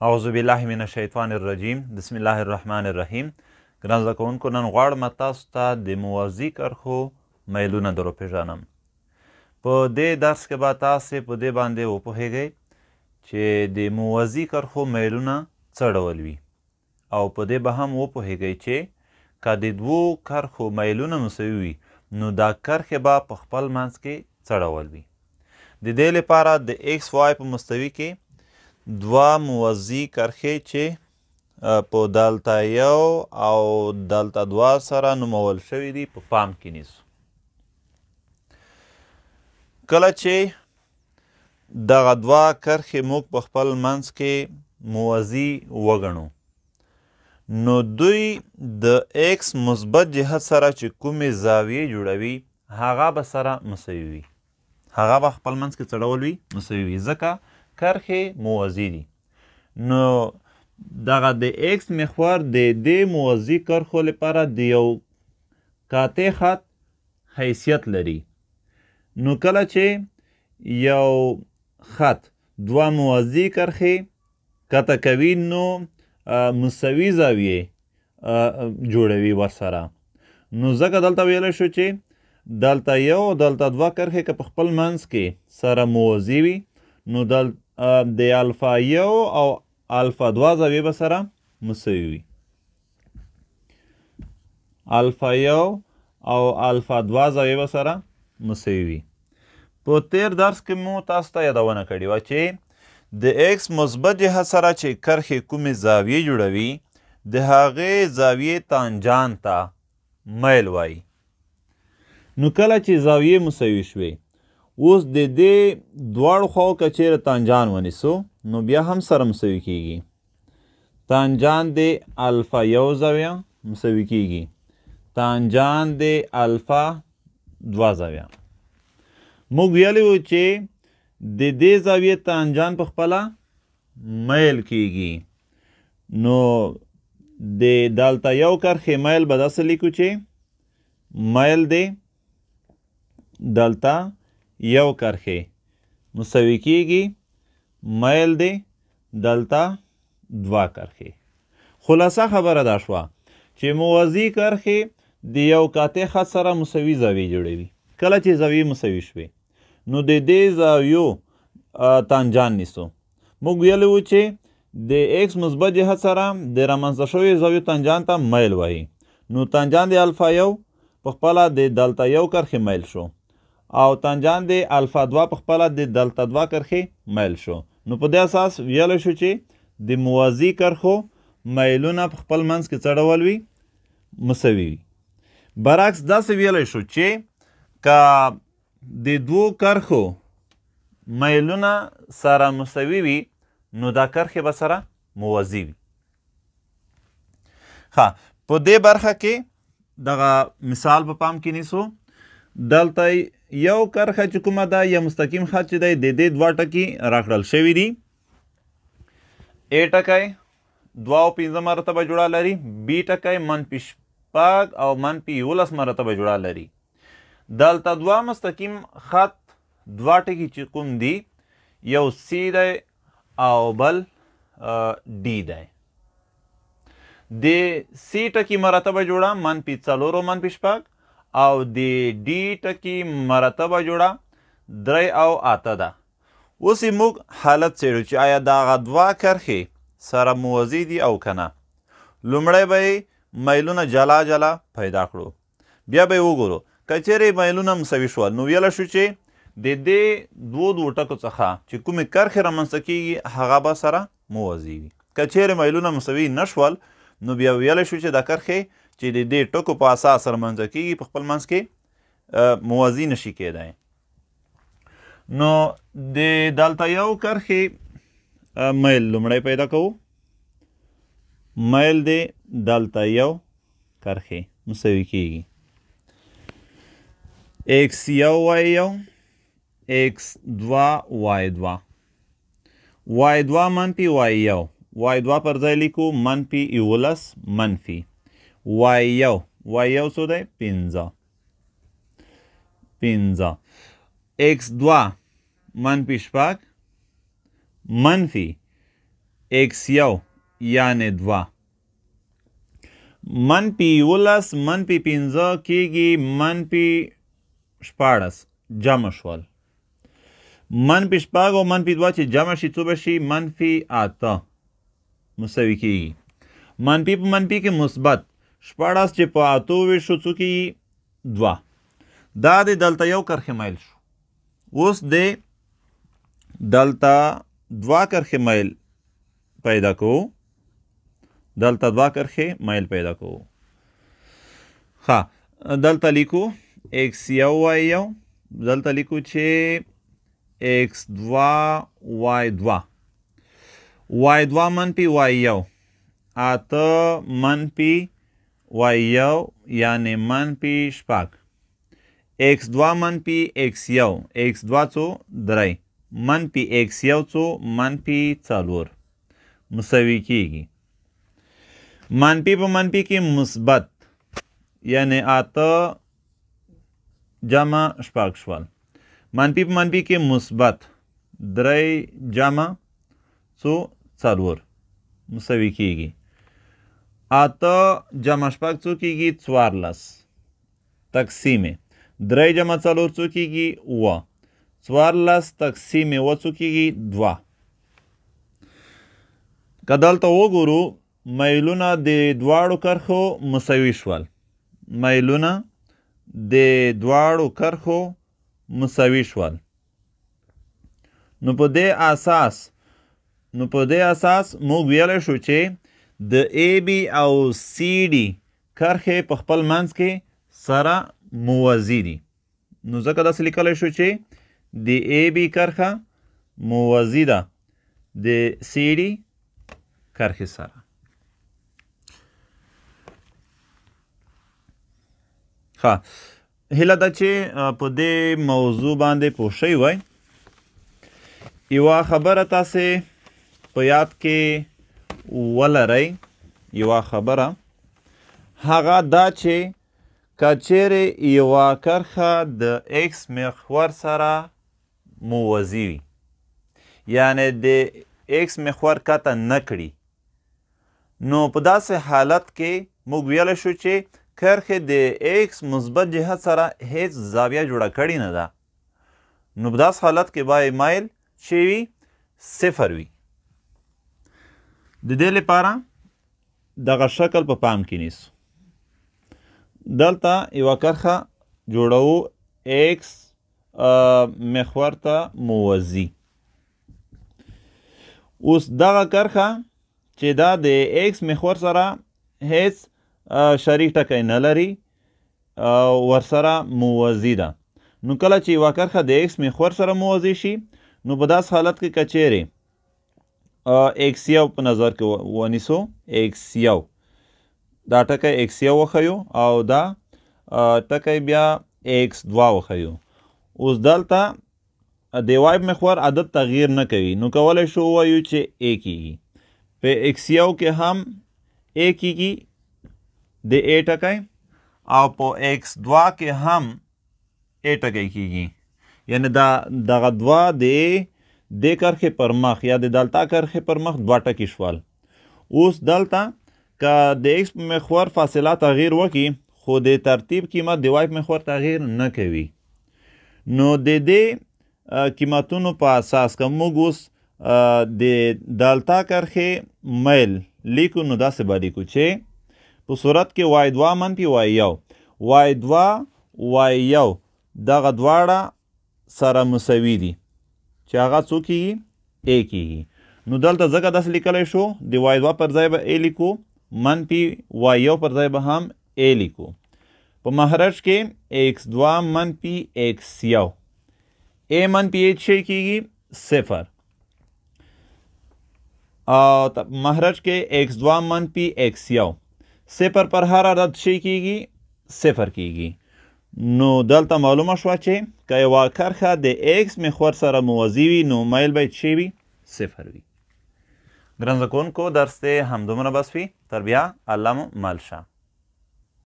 اعوذ بالله من الشیطان الرجیم بسم الله الرحمن الرحیم. ګران زده کوونکو، نن غواړم تاسو ته د موازي کرښو میلونه در وپېژنم. په دې درس کې به تاسې په دې باندې وپوهیږئ چې د موازي کرښو میلونه څه ډول وي، او په دې به هم وپوهیږئ چې که د دوو کرښو میلونه مساوي وي نو دا کرښې به په خپل منځ کې څه ډول وي. د دې لپاره د ایکس وای په مستوي کې دوه موازي کرښې چې په دلتا یو او دلتا دوه سره نومول شوي دي په پام کې نیسو. کله چې دغه دوه کرښې موږ په خپل منځ کې موازي وګڼو نو دوی د ایکس مثبت جهت سره چې کومې زاویې جوړوي هغه به سره مساوي وي، هغه به خپل منځ کې څه ډول وي؟ مساوي وي، ځکه کرښې موازي دي. نو دغه د ایکس محور د دې موازي کرښو لپاره د یو قاطع خط حیثیت لري. نو کله چې یو خط دوه موازي کرښې قطع کوي نو مساوي زاویې جوړوي ورسره. نو ځکه دلته ویلی شو چې دلتا یو او دلتا دوه کرښې که په خپل منځ کې سره موازي وي نو د الفا یو او الفا دوه زاویې به سره مساوي وي. الفا یو او الفا دوه زاویې به سره مساوي وي. په تیر درس کې مو تاسو ته یادونه کړې وه چې د ایکس مثبت جهت سره چې کرښې کومې زاویې جوړوي د هغې زاویې تانجان ته میل وایي. نو کله چې زاویې مساوي شوې اوس د دې دواړو خواو که چیرې تانجان ونیسو نو بیا هم سره مساوي کیږي. تانجان د الفا یو زاویه مساوي کیږي، تانجان د الفا دوه زاویه. موږ ویلی وو چې د دې زاویې تانجان په خپله میل کیږي. نو د دلتا یو کرښې میل به داسې لیکو چې میل د دلتا یو کرښې مساوي کیږي میل د دلتا دوه کرښې. خلاصه خبره دا شوه چې موازي کرښې د یو قاطع خط سره مساوي زاویې جوړوي. کله چې زاویې مساوي شوې نو د دې زاویو تانجان نیسو. موږ ویلی وو چې د ایکس مثبت جهت سره د رامنځته شویو زاویو تانجان ته میل وایي. نو تانجان د الفا یو په خپله د دلتا یو کرښې میل شو او تانجان د الفا دوه په خپله د دلتا دوه کرښې میل شو. نو په دې اساس ویلی شو چې د موازي کرښو میلونه په خپل منځ کې څه ډول وي؟ مساوي وي. برعکس داسې ویلی شو چې که د دوو کرښو میلونه سره مساوي وي نو دا کرښې به سره موازي وي. په دې برخه کې دغه مثال په پام کې نیسو. دلته یو کرښه چې کومه ده یا مستقیم خط چې دی د دې دوه ټکي راکړل شوي دي. ا ټکی 2.5 مرتبه جوړه لري، بی ټکی -6 او -11 مرتبه جوړه لري. دلته دوه مستقیم خط دوه ټکي چې کوم دي یو سی دی او بل ډي دی. د سی ټکي مرتبه جوړه -4 او -6 او د ډي ټکي مرتبه جوړه 3 او 8 ده. اوس موږ حالت څیړو چې آیا دغه دوه کرښې سره موازي دي او که نه. لومړی به یې میلونه جلا جلا پیدا کړو، بیا به یې وګورو که چیرې میلونه مساوي شول نو ویلی شو چې د دې دوو ټکو څخه چې کومې کرښې رامنځته کیږي هغه به سره موازي وي. که چیرې میلونه مساوي نه شول نو بیا ویلی شو چې دا کرښې چې د دې ټکو په اساس رامنځته کیږي په خپل منځ کې موازي نشي کیدی. نو د دلتا یو کرښې میل لومړی پیدا کوو. میل د دلتا یو کرښې مساوي کیږي ایکس یو وای یو ایکس دوه وای دوه. وای دوه منفي وای یو، وای دوه پر ځای لیکو -11 منفي وای یو. وای یو څو دی؟ 15. ایکس دوه -6 منفي x1 یعنی 2 منفي 11 منفي 15 کیږي منفي 14 جمع شول منفي 6 او منفي 2 چې جمع شي څو به شي منفي 8 مساوي کیږي منفي په منفي کې مثبت 14 چې په 8 ویشو څو کیږي 2 دا د دلته یو کرښې میل شو اوس د دلته 2 کرښې میل پیدا کوو دلته 2 کرښې میل پیدا کوو ښه دلته لیکو x1 y1 دلته لیکو چې x2 y2 y2 منفي y1 8 منفي y1 یعنی منفي 6 x2 منفي x1 x2 څو 3 منفي x1 څو منفي 4 مساوي کیږي منفي په منفي کې مثبت یعنی 8 جمع 6 شول منفي په منفي کې مثبت 3 جمع څو 4 مساوي کیږي 8 جمع 6 څو کیږي 14 تقسیم 3 جمع 4 څو کیږي 14 تقسیم څو کیږي 2 که دلته وګورو میلونه د دواړو کرښو مساوي شول میلونه د دواړو کرښو مساوي شول نو په دې اساس موږ ویلی شو چې د AB او CD کرښې په خپل منځ کې سره موازي دي نو ځکه داسې لیکلی شو چې د AB کرښه موازي ده د CD کرښې سره ښه هیله ده چې په دې موضوع باندې پوه شوي وای یوه خبره تاسې په یاد کې ولرئ یوه خبره هغه دا چې که چیرې یوه کرښه د x محور سره موازي وي یعنی د x محور کته نه کړي نو په داسې حالت کې موږ ویلی شو چې کرښې د x مثبت جهت سره هیڅ زاویه جوړه کړې نه ده نو په داسې حالت کې باید مایل چې وي 0 وي د دې لپاره دغه شکل په پام کې نیسو دلته یوه کرښه جوړوو x محور ته موازي اوس دغه کرښه چې دا د x محور سره هیڅ شریک ټکی نه لري ورسره موازي ده نو کله چې یوه کرښه د x محور سره موازي شي نو په داسې حالت کې که چیرې x1 په نظر کې ونیسو x1 دا ټکی x1 وښیو او دا ټکی بیا x2 وښیو اوس دلته د y محور عدد تغییر نه کوي نو کولی شو ووایو چې a کیږي په x1 کې هم a کیږي د a ټکی او په x2 کې هم a ټکی کیږي یعنی دغه دوه د دې کرښې پر مخ یا د دلته کرښې پر مخ 2 ټکي شول اوس دلته که د x محور فاصله تغییر وکړي خو د ترتیب قیمت د y محور تغییر نه کوي نو د دې قیمتونو په اساس که موږ اوس د دلته کرښې میل لیکو نو داسې به لیکو چې په صورت کې y2 منفي y1 y2 y1 دغه دواړه سره مساوي دي چې هغه څو کیږي a کیږي نو دلته ځکه داسې لیکلی شو د y2 پر ځای به a لیکو منفي y1 پر ځای به هم a لیکو په مخرج کې x2 منفي x1 a منفي a څه کیږي 0 او مخرج کې x2 منفي x1 0 پر هر عدد څه کیږي 0 کیږي نو دلته معلومه شوه چې که یوه کرښه د x محور سره موازي وي نو میل باید څه وي 0 وي ګران زده کوونکو درس دی همدومره بس وي تر بیا الله مو مل شه